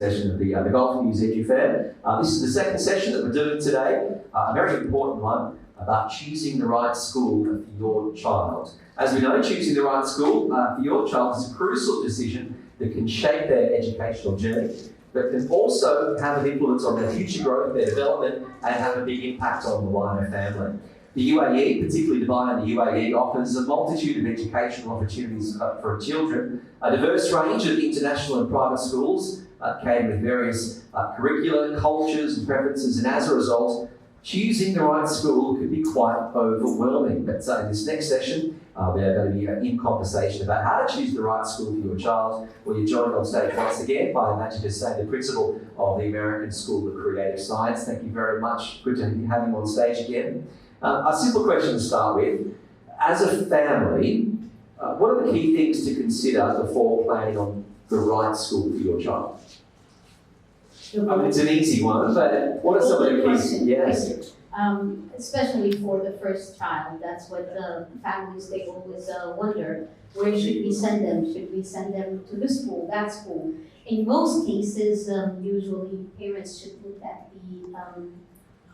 session of the Golf News Edufair. This is the second session that we're doing today, a very important one about choosing the right school for your child. As we know, choosing the right school for your child is a crucial decision that can shape their educational journey, but can also have an influence on their future growth, their development, and have a big impact on the wider family. The UAE, particularly Dubai and the UAE, offers a multitude of educational opportunities for children, a diverse range of international and private schools, came with various curricula, cultures and preferences, and as a result, choosing the right school could be quite overwhelming. But in this next session, we are going to be in conversation about how to choose the right school for your child. Well, you're joined on stage once again by Magic Hussain, the principal of the American School of Creative Science. Thank you very much. Good to have you on stage again. A simple question to start with. As a family, what are the key things to consider before planning on the right school for your child? I mean, it's an easy one, but what are some of the keys? Yes. Especially for the first child, that's what families, they always wonder, where should we send them? Should we send them to this school, that school? In most cases, usually parents should look at the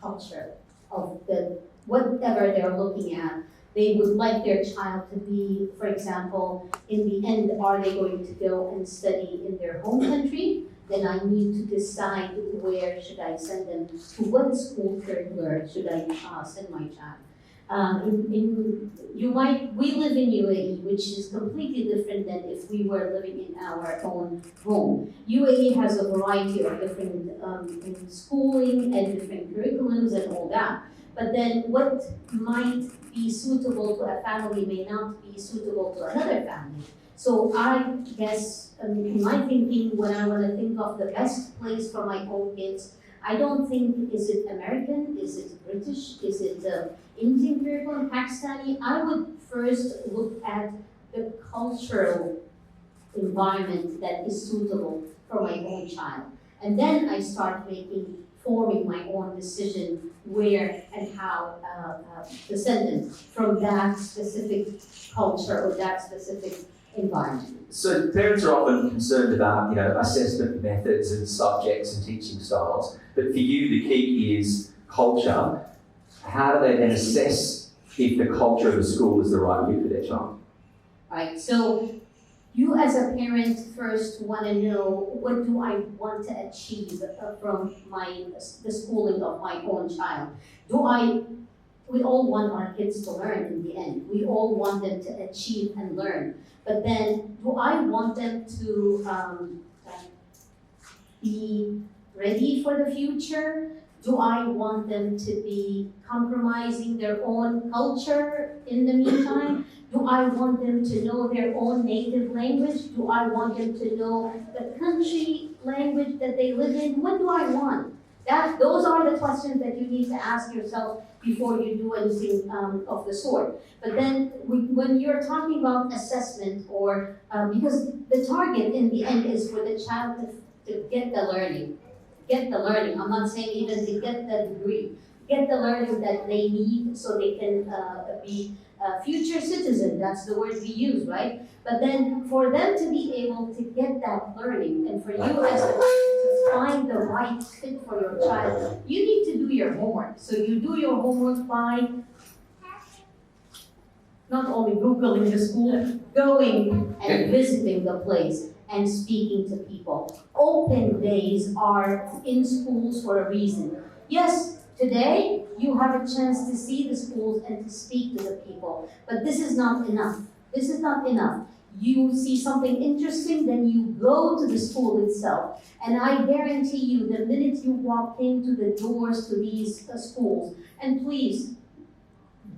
culture of the whatever they're looking at. They would like their child to be, for example, in the end, are they going to go and study in their home country? Then I need to decide where should I send them, to what school curricular should I send my child. We live in UAE, which is completely different than if we were living in our own home. UAE has a variety of different schooling and different curriculums and all that. But then what might be suitable to a family may not be suitable to another family. So I guess, in my thinking, when I want to think of the best place for my own kids, I don't think, is it American, is it British, is it Indian curriculum, Pakistani? I would first look at the cultural environment that is suitable for my own child. And then I start forming my own decision where and how to send them from that specific culture or that specific environment. So parents are often concerned about, assessment methods and subjects and teaching styles, but for you the key is culture. How do they then assess if the culture of the school is the right fit for their child? Right, so you as a parent first want to know, what do I want to achieve from the schooling of my own child? We all want our kids to learn in the end. We all want them to achieve and learn. But then, do I want them to be ready for the future? Do I want them to be compromising their own culture in the meantime? Do I want them to know their own native language? Do I want them to know the country language that they live in? What do I want? Those are the questions that you need to ask yourself before you do anything of the sort. But then when you're talking about assessment, or because the target in the end is for the child to get the learning. Get the learning. I'm not saying even to get the degree. Get the learning that they need so they can be a future citizen. That's the word we use, right? But then for them to be able to get that learning, and for you as a parent to find the right fit for your child, you need to do your homework. So you do your homework by not only Googling the school, going and visiting the place and speaking to people. Open days are in schools for a reason. Yes, today you have a chance to see the schools and to speak to the people, but this is not enough. This is not enough. You see something interesting, then you go to the school itself. And I guarantee you, the minute you walk into the doors to these schools, and please,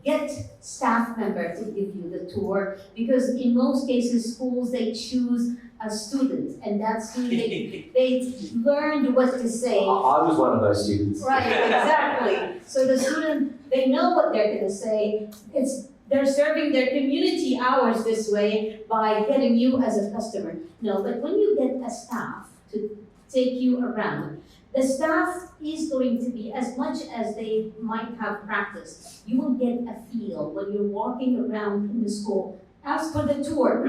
get staff member to give you the tour, because in most cases, schools, they choose a student, and that's who they learned what to say. I was one of those students. Right, exactly. So the student, they know what they're going to say. They're serving their community hours this way by getting you as a customer. No, but when you get a staff to take you around, the staff is going to be, as much as they might have practice, you will get a feel when you're walking around in the school. As for the tour,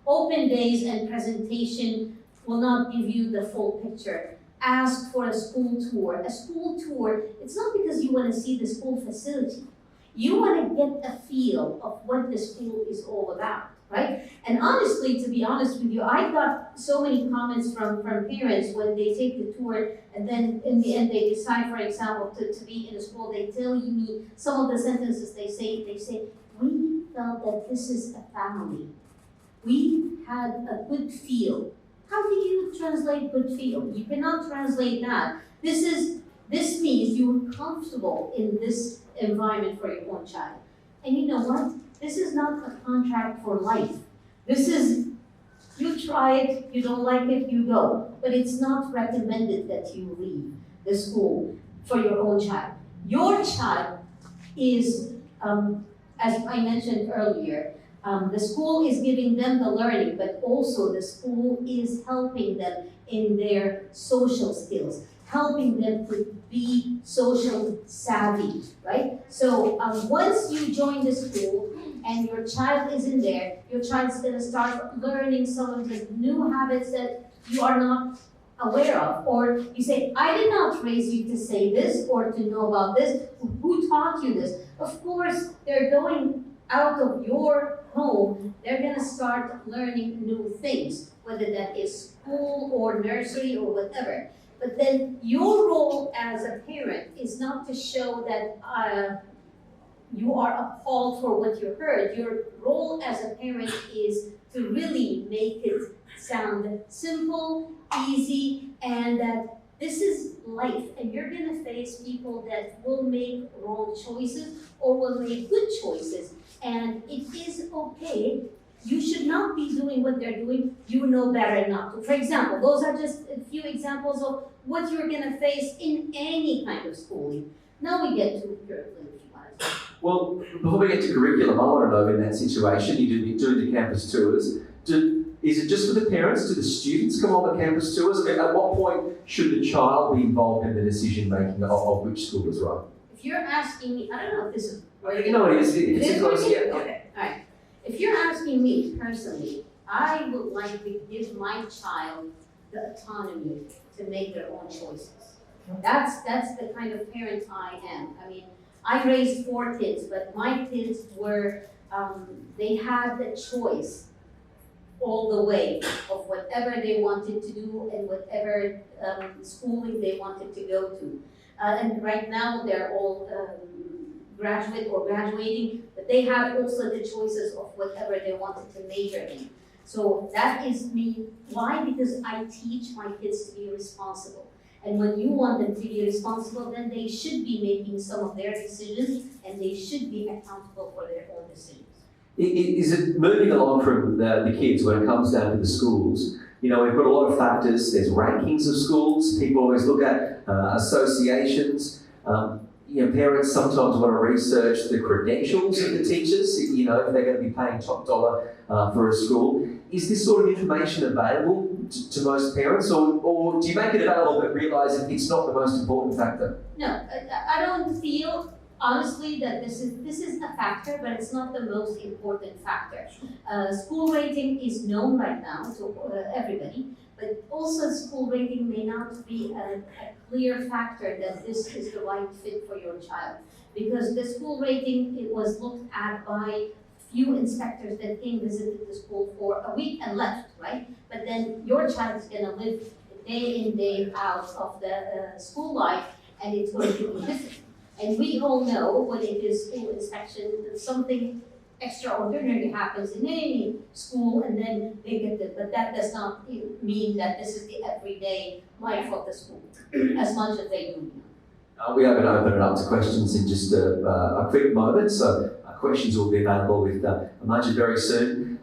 open days and presentation will not give you the full picture. Ask for a school tour. A school tour, it's not because you want to see the school facility. You want to get a feel of what the school is all about, right? And honestly, to be honest with you, I got so many comments from parents when they take the tour and then in the end they decide, for example, to be in a school. They tell me some of the sentences they say, we felt that this is a family. We had a good feel. How do you translate good feel? You cannot translate that. This means you're comfortable in this environment for your own child. And you know what? This is not a contract for life. This is, you try it, you don't like it, you go. But it's not recommended that you leave the school for your own child. Your child is, as I mentioned earlier, the school is giving them the learning, but also the school is helping them in their social skills, helping them to be social savvy, right? So once you join the school and your child is in there, your child's gonna start learning some of the new habits that you are not aware of. Or you say, I did not raise you to say this or to know about this. Who taught you this? Of course, they're going out of your home, they're gonna start learning new things, whether that is school or nursery or whatever. But then your role as a parent is not to show that you are appalled for what you heard. Your role as a parent is to really make it sound simple, easy, and that this is life, and you're gonna face people that will make wrong choices or will make good choices. And it is okay. You should not be doing what they're doing. You know better not to. For example, those are just a few examples of what you're going to face in any kind of schooling. Now we get to curriculum, if you want to. Well, before we get to curriculum, I want to know in that situation, you do the campus tours. Is it just for the parents? Do the students come on the campus tours? I mean, at what point should the child be involved in the decision making of which school is right? If you're asking me, I don't know if this is. You know what it is. It's close, yeah. Okay, all right. If you're asking me personally, I would like to give my child the autonomy to make their own choices. That's the kind of parent I am. I mean, I raised 4 kids, but my kids were, they had the choice all the way of whatever they wanted to do and whatever schooling they wanted to go to. And right now they're all graduate or graduating, but they have also the choices of whatever they wanted to major in. So that is me. Why? Because I teach my kids to be responsible. And when you want them to be responsible, then they should be making some of their decisions and they should be accountable for their own decisions. Is it moving along from the kids when it comes down to the schools? You know, we've got a lot of factors. There's rankings of schools. People always look at associations. Parents sometimes want to research the credentials of the teachers, if they're going to be paying top dollar for a school. Is this sort of information available to most parents, or do you make it available but realise that it's not the most important factor? No, I don't feel, honestly, that this is a factor, but it's not the most important factor. School rating is known right now to everybody, but also school rating may not be a clear factor that this is the right fit for your child. Because the school rating, it was looked at by few inspectors that came visited the school for a week and left, right? But then your child is gonna live day in, day out of the school life, and it's going to be different. And we all know when it is school inspection, that something extraordinary happens in any school, and then they get it. But that does not mean that this is the everyday life of the school, as much as they do. We are going to open it up to questions in just a quick moment. So questions will be available with Majid very soon.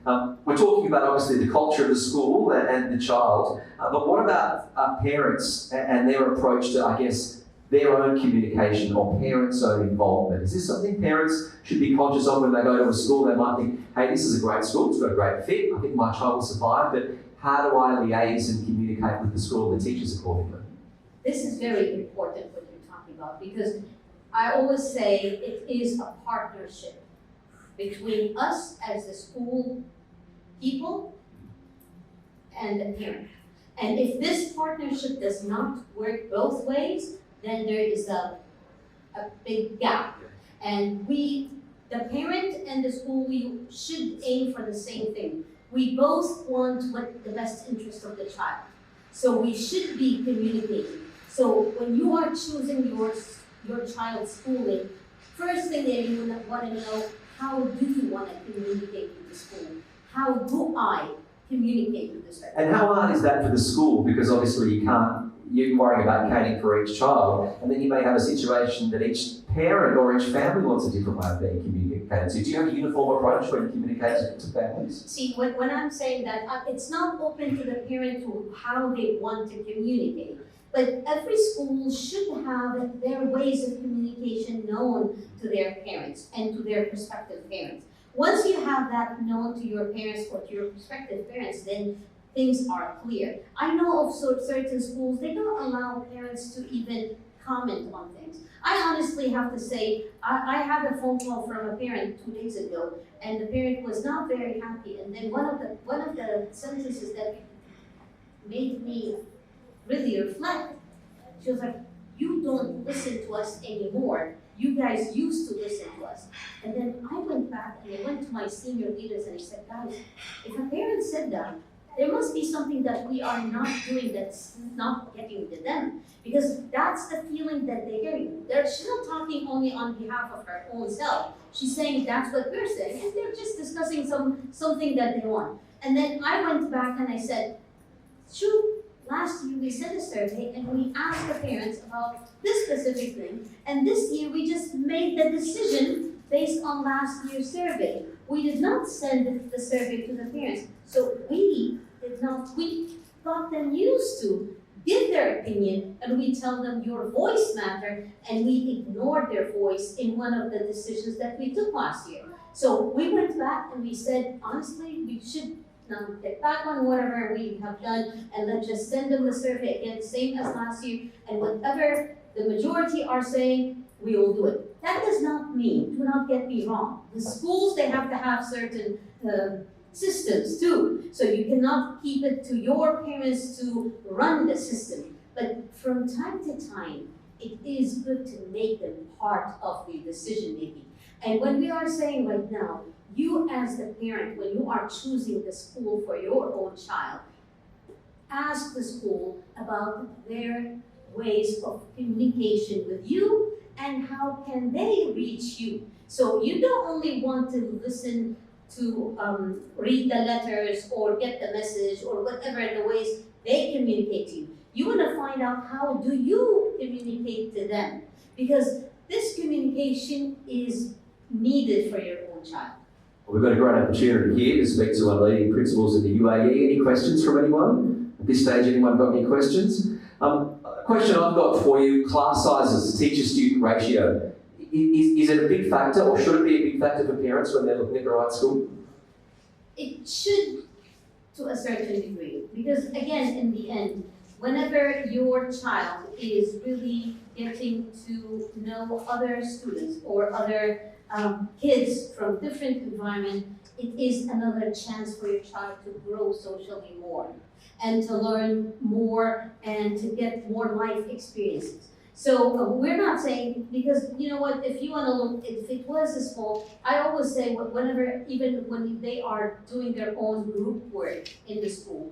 We're talking about obviously the culture of the school and the child, but what about parents and their approach to, I guess, their own communication or parents' own involvement? Is this something parents should be conscious of when they go to a school? They might think, hey, this is a great school, it's got a great fit, I think my child will survive, but how do I liaise and communicate with the school and the teachers accordingly? This is very important what you're talking about, because I always say it is a partnership between us as the school people and the parent. And if this partnership does not work both ways, then there is a big gap. And the parent and the school, we should aim for the same thing. We both want what the best interest of the child. So we should be communicating. So when you are choosing your child's schooling, first thing that you want to know, how do you want to communicate with the school? How do I communicate with the school? And how hard is that for the school? Because obviously you're worrying about cating for each child, and then you may have a situation that each parent or each family wants a different way of being communicated. So do you have a uniform approach when you communicate to families? See, when I'm saying that, it's not open to the parent to how they want to communicate. But every school should have their ways of communication known to their parents and to their prospective parents. Once you have that known to your parents or to your prospective parents, then things are clear. I know of certain schools, they don't allow parents to even comment on things. I honestly have to say, I had a phone call from a parent 2 days ago, and the parent was not very happy. And then one of the sentences that made me really reflect, she was like, "You don't listen to us anymore. You guys used to listen to us." And then I went back and I went to my senior leaders and I said, "Guys, if a parent said that, there must be something that we are not doing that's not getting to them." Because that's the feeling that they're getting. She's not talking only on behalf of her own self. She's saying that's what we're saying, and they're just discussing something that they want. And then I went back and I said, "Shoot, last year we sent a survey and we asked the parents about this specific thing, and this year we just made the decision based on last year's survey. We did not send the survey to the parents, so we got them used to give their opinion, and we tell them your voice matter, and we ignored their voice in one of the decisions that we took last year. So we went back and we said, honestly, we should now get back on whatever we have done, and let's just send them the survey again, same as last year, and whatever the majority are saying, we will do it." That does not mean, do not get me wrong, the schools, they have to have certain systems too. So you cannot keep it to your parents to run the system. But from time to time, it is good to make them part of the decision making. And when we are saying right now, you as the parent, when you are choosing the school for your own child, ask the school about their ways of communication with you and how can they reach you. So you don't only want to listen to read the letters or get the message or whatever the ways they communicate to you. You want to find out how do you communicate to them, because this communication is needed for your own child. Well, we've got a great opportunity here to speak to our leading principals in the UAE. Any questions from anyone? At this stage, anyone got any questions? A question I've got for you, class sizes, teacher-student ratio. Is it a big factor, or should it be a big factor for parents when they're looking at the right school? It should, to a certain degree, because again, in the end, whenever your child is really getting to know other students or other kids from different environments, it is another chance for your child to grow socially more and to learn more and to get more life experiences. So we're not saying, because you know what, if you want to look, if it was a small, I always say whenever, even when they are doing their own group work in the school,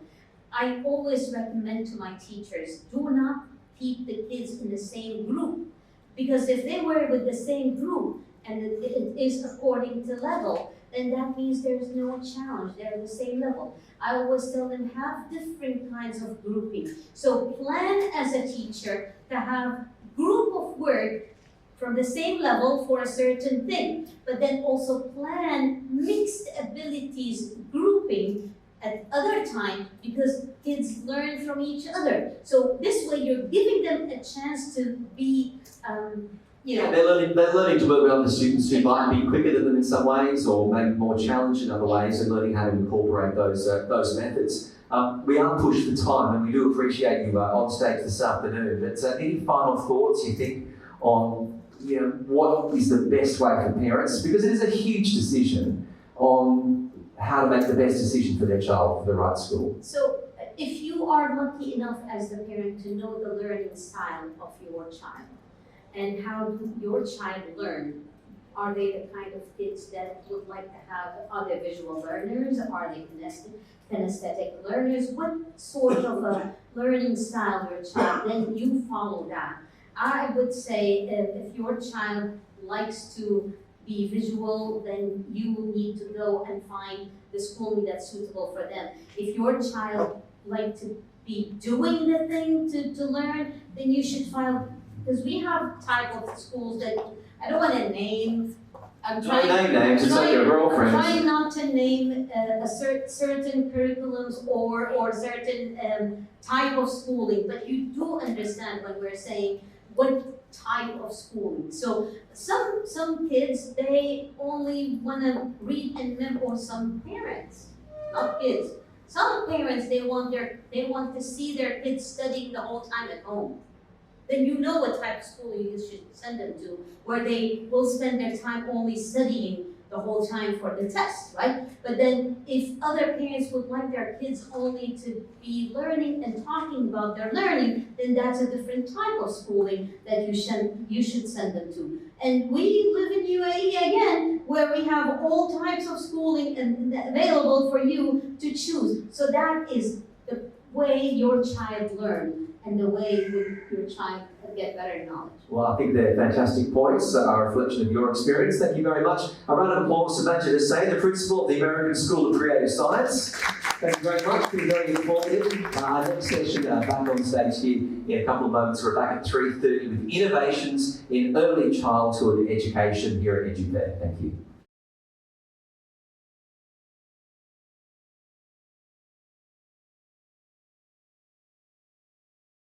I always recommend to my teachers, do not keep the kids in the same group. Because if they were with the same group and it is according to level, then that means there's no challenge, they're the same level. I always tell them, have different kinds of grouping. So plan as a teacher to have group of work from the same level for a certain thing, but then also plan mixed abilities grouping at other time, because kids learn from each other. So this way you're giving them a chance to be, They're learning to work with other students who might be quicker than them in some ways, or maybe more challenged in other ways, and learning how to incorporate those methods. We are pushed for time, and we do appreciate you on stage this afternoon. But any final thoughts you think on what is the best way for parents, because it is a huge decision on how to make the best decision for their child for the right school? So if you are lucky enough as the parent to know the learning style of your child and how do your child learn, are they the kind of kids that would like to have other visual learners? Are they kinesthetic learners? What sort of a learning style your child, then you follow that. I would say if your child likes to be visual, then you need to go and find the schooling that's suitable for them. If your child like to be doing the thing to learn, then you should find, because we have type of schools that, I don't want to name, I'm trying, Name names, it's like your girlfriend. trying not to name certain curriculums or certain type of schooling, but you do understand when we're saying what type of schooling. So some kids, they only want to read and memorize, or some parents, not kids. Some parents, they want to see their kids studying the whole time at home. Then you know what type of schooling you should send them to, where they will spend their time only studying the whole time for the test, right? But then if other parents would like their kids only to be learning and talking about their learning, then that's a different type of schooling that you should send them to. And we live in UAE again, where we have all types of schooling available for you to choose. So that is the way your child learns and the way your child can get better knowledge. Well, I think they're fantastic points, a reflection of your experience. Thank you very much. A round of applause to Majid Hussain, the principal of the American School of Creative Science. Thank you very much. Been very informative. Our next session back on stage here in a couple of moments. We're back at 3:30 with innovations in early childhood education here at Edufair. Thank you.